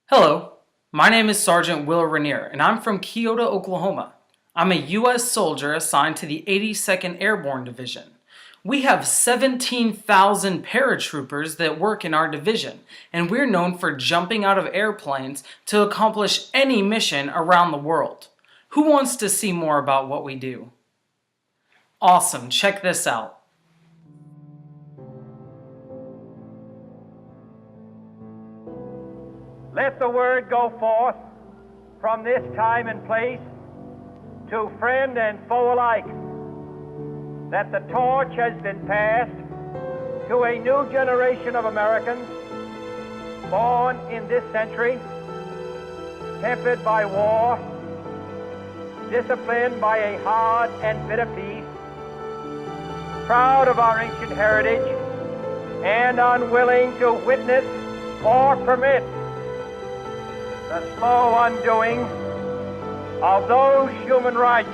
Hello, my name is Sergeant Will Reinier, and I'm from Kyoto, Oklahoma. I'm a U.S. soldier assigned to the 82nd Airborne Division. We have 17,000 paratroopers that work in our division, and we're known for jumping out of airplanes to accomplish any mission around the world. Who wants to see more about what we do? Awesome, check this out. Let the word go forth from this time and place to friend and foe alike that the torch has been passed to a new generation of Americans born in this century, tempered by war, disciplined by a hard and bitter peace, proud of our ancient heritage, and unwilling to witness or permit the slow undoing of those human rights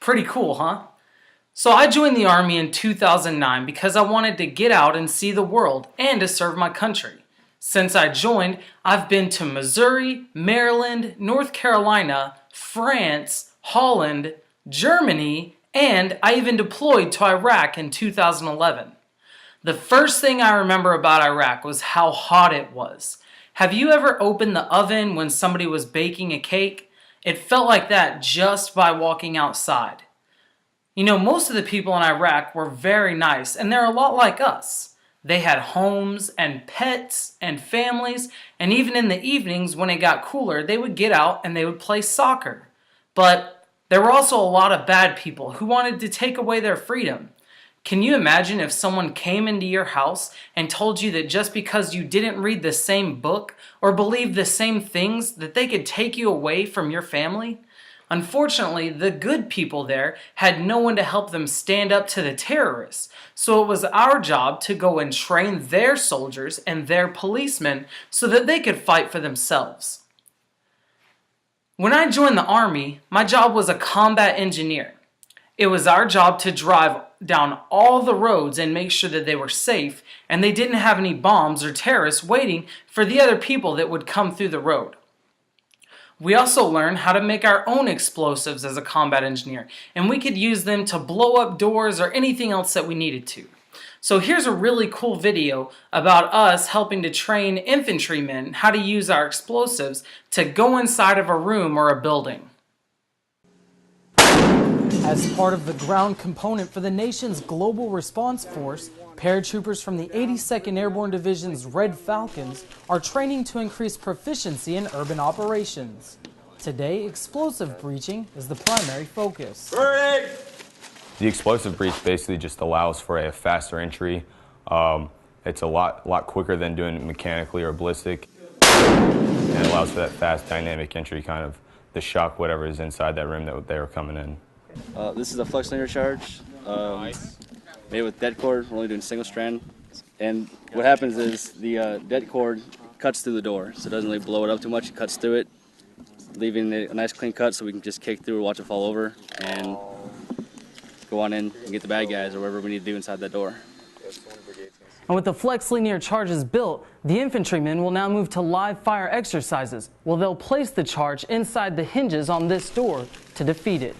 Pretty cool, huh? So I joined the Army in 2009 because I wanted to get out and see the world and to serve my country. Since I joined, I've been to Missouri, Maryland, North Carolina, France, Holland, Germany, and I even deployed to Iraq in 2011. The first thing I remember about Iraq was how hot it was. Have you ever opened the oven when somebody was baking a cake? It felt like that just by walking outside. You know, most of the people in Iraq were very nice, and they're a lot like us. They had homes and pets and families, and even in the evenings when it got cooler, they would get out and they would play soccer. But there were also a lot of bad people who wanted to take away their freedom. Can you imagine if someone came into your house and told you that just because you didn't read the same book or believe the same things that they could take you away from your family? Unfortunately, the good people there had no one to help them stand up to the terrorists, so it was our job to go and train their soldiers and their policemen so that they could fight for themselves. When I joined the Army, my job was a combat engineer. It was our job to drive down all the roads and make sure that they were safe and they didn't have any bombs or terrorists waiting for the other people that would come through the road. We also learned how to make our own explosives as a combat engineer, and we could use them to blow up doors or anything else that we needed to. So here's a really cool video about us helping to train infantrymen how to use our explosives to go inside of a room or a building. As part of the ground component for the nation's Global Response Force, paratroopers from the 82nd Airborne Division's Red Falcons are training to increase proficiency in urban operations. Today, explosive breaching is the primary focus. The explosive breach basically just allows for a faster entry. It's a lot quicker than doing it mechanically or ballistic. And it allows for that fast dynamic entry, kind of the shock whatever is inside that room that they were coming in. This is a flux linear charge, made with dead cord. We're only doing single strand. And what happens is the dead cord cuts through the door, so it doesn't really blow it up too much. It cuts through it, leaving it a nice clean cut so we can just kick through or watch it fall over and go on in and get the bad guys or whatever we need to do inside that door. And with the flex linear charges built, the infantrymen will now move to live fire exercises, where they'll place the charge inside the hinges on this door to defeat it.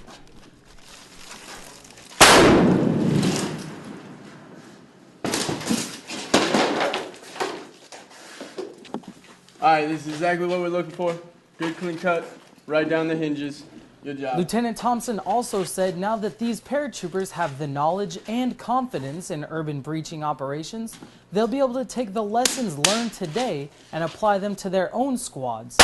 Alright, this is exactly what we're looking for. Good clean cut, right down the hinges. Good job. Lieutenant Thompson also said now that these paratroopers have the knowledge and confidence in urban breaching operations, they'll be able to take the lessons learned today and apply them to their own squads,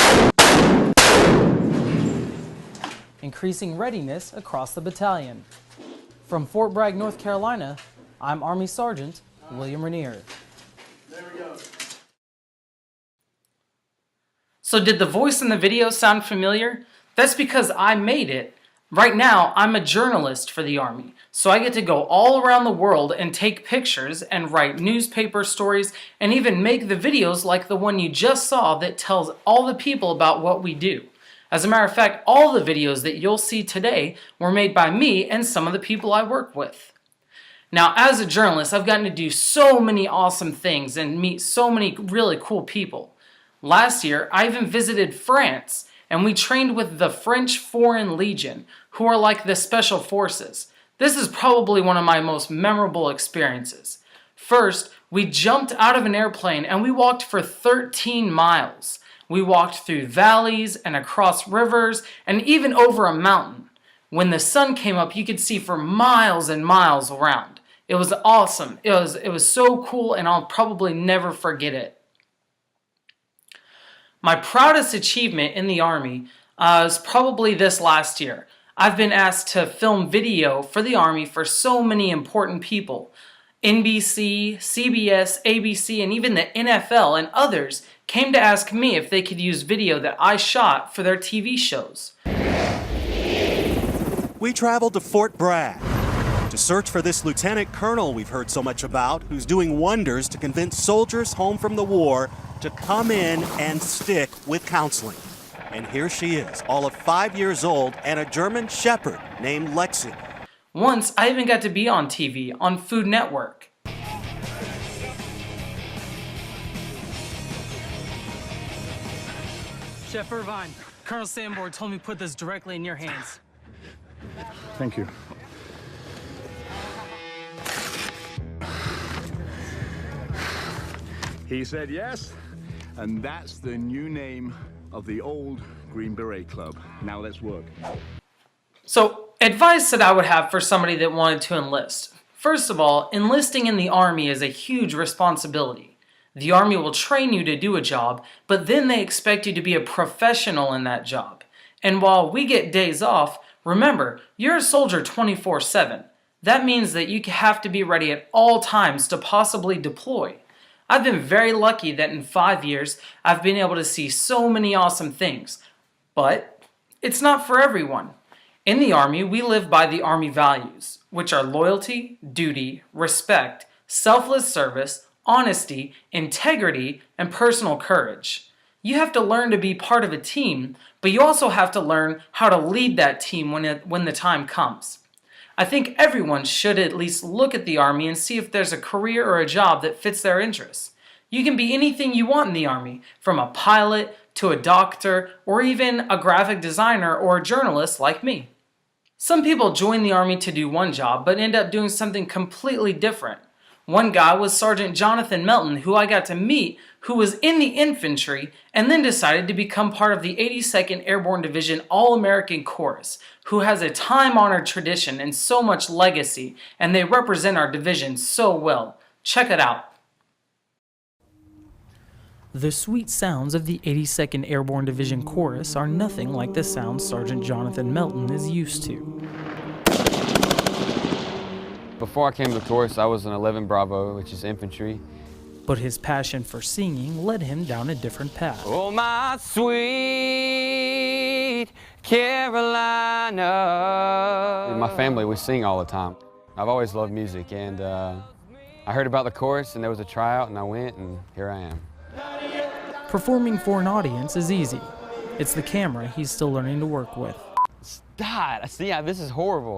increasing readiness across the battalion. From Fort Bragg, North Carolina, I'm Army Sergeant William Reinier. There we go. So did the voice in the video sound familiar? That's because I made it. Right now, I'm a journalist for the Army, so I get to go all around the world and take pictures and write newspaper stories and even make the videos like the one you just saw that tells all the people about what we do. As a matter of fact, all the videos that you'll see today were made by me and some of the people I work with. Now, as a journalist, I've gotten to do so many awesome things and meet so many really cool people. Last year, I even visited France, and we trained with the French Foreign Legion, who are like the Special Forces. This is probably one of my most memorable experiences. First, we jumped out of an airplane and we walked for 13 miles. We walked through valleys and across rivers and even over a mountain. When the sun came up, you could see for miles and miles around. It was awesome. It was so cool, and I'll probably never forget it. My proudest achievement in the Army is probably this last year. I've been asked to film video for the Army for so many important people. NBC, CBS, ABC, and even the NFL and others came to ask me if they could use video that I shot for their TV shows. We traveled to Fort Bragg to search for this lieutenant colonel we've heard so much about, who's doing wonders to convince soldiers home from the war to come in and stick with counseling. And here she is, all of 5 years old, and a German shepherd named Lexi. Once, I even got to be on TV on Food Network. Chef Irvine, Colonel Sanborn told me to put this directly in your hands. Thank you. He said yes, and that's the new name of the old Green Beret Club. Now let's work. So, advice that I would have for somebody that wanted to enlist. First of all, enlisting in the Army is a huge responsibility. The Army will train you to do a job, but then they expect you to be a professional in that job. And while we get days off, remember, you're a soldier 24/7. That means that you have to be ready at all times to possibly deploy. I've been very lucky that in 5 years, I've been able to see so many awesome things. But it's not for everyone. In the Army, we live by the Army values, which are loyalty, duty, respect, selfless service, honesty, integrity, and personal courage. You have to learn to be part of a team, but you also have to learn how to lead that team when the time comes. I think everyone should at least look at the Army and see if there's a career or a job that fits their interests. You can be anything you want in the Army, from a pilot to a doctor, or even a graphic designer or a journalist like me. Some people join the Army to do one job, but end up doing something completely different. One guy was Sergeant Jonathan Melton, who I got to meet, who was in the infantry and then decided to become part of the 82nd Airborne Division All-American Chorus, who has a time-honored tradition and so much legacy, and they represent our division so well. Check it out. The sweet sounds of the 82nd Airborne Division Chorus are nothing like the sounds Sergeant Jonathan Melton is used to. Before I came to the chorus, I was an 11 Bravo, which is infantry. But his passion for singing led him down a different path. Oh, my sweet Carolina. In my family, we sing all the time. I've always loved music, and I heard about the chorus, and there was a tryout, and I went, and here I am. Performing for an audience is easy. It's the camera he's still learning to work with. God, see, this is horrible.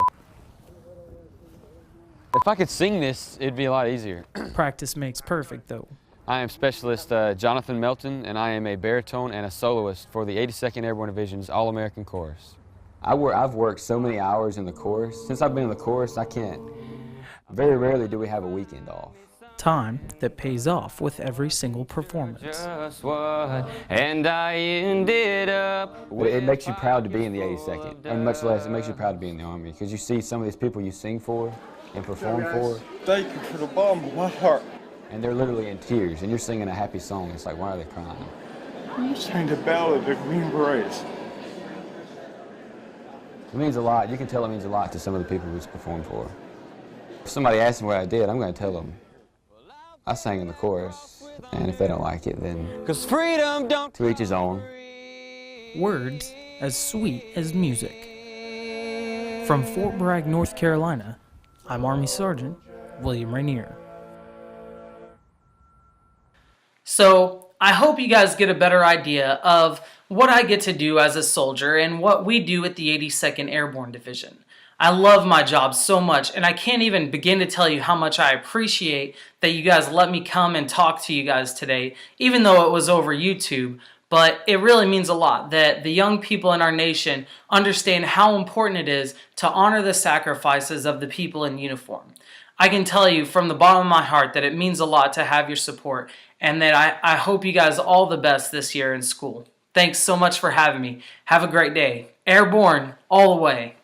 If I could sing this, it'd be a lot easier. Practice makes perfect, though. I am Specialist Jonathan Melton, and I am a baritone and a soloist for the 82nd Airborne Division's All-American Chorus. I've worked so many hours in the chorus. Since I've been in the chorus, very rarely do we have a weekend off. Time that pays off with every single performance. Just what, and I ended up. It makes you proud to be in the 82nd, and much less it makes you proud to be in the Army, because you see some of these people you sing for and perform for. Thank you for the bottom of my heart. And they're literally in tears, and you're singing a happy song. It's like, why are they crying? You sang the ballad of the Green Berets. It means a lot. You can tell it means a lot to some of the people who's performed for. If somebody asks me what I did, I'm going to tell them I sang in the chorus, and if they don't like it, then 'cause freedom don't to each his own. Words as sweet as music. From Fort Bragg, North Carolina, I'm Army Sergeant William Reinier. So, I hope you guys get a better idea of what I get to do as a soldier and what we do at the 82nd Airborne Division. I love my job so much, and I can't even begin to tell you how much I appreciate that you guys let me come and talk to you guys today, even though it was over YouTube. But it really means a lot that the young people in our nation understand how important it is to honor the sacrifices of the people in uniform. I can tell you from the bottom of my heart that it means a lot to have your support, and that I hope you guys all the best this year in school. Thanks so much for having me. Have a great day. Airborne, all the way.